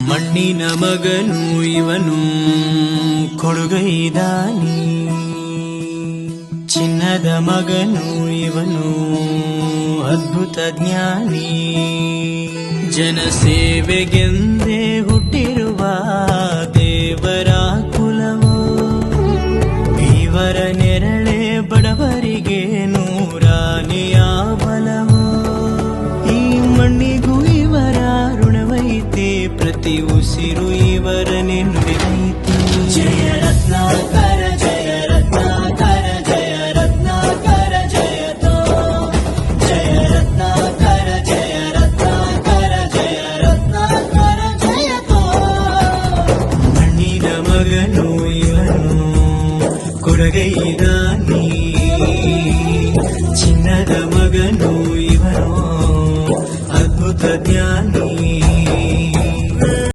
ಮಣ್ಣಿನ ಮಗನು ಇವನು ಕೊಡುಗೈದಾನಿ, ಚಿನ್ನದ ಮಗನು ಇವನು ಅದ್ಭುತ ಜ್ಞಾನಿ. ಜನಸೇವೆಗೆಂದೇ ಹುಟ್ಟಿರುವ ದೇವರ ಕುಲವೋ, ಇವರ ನೆರಳೆ ಬಡವರಿಗೆ ನೂರಾನೆಯ ಬಲವೋ. ಈ ಮಣ್ಣಿಗೂ ಇವರ ಋಣವೈತೆ, ಪ್ರತಿ ಉಸಿರು ಇವರನೆ ನುಡಿದೈತೆ. ಜಯ ರತ್ನಾಕರ ಜಯ ರತ್ನಾಕರ ಜಯ ರತ್ನಾಕರ ಜಯತೋ, ಜಯ ರತ್ನಾಕರ ಜಯ ರತ್ನಾಕರ ಜಯ ರತ್ನಾಕರ ಜಯತೋ. ಮಣ್ಣಿನ ಮಗನು ಇವನು ಕೊಡುಗೈದ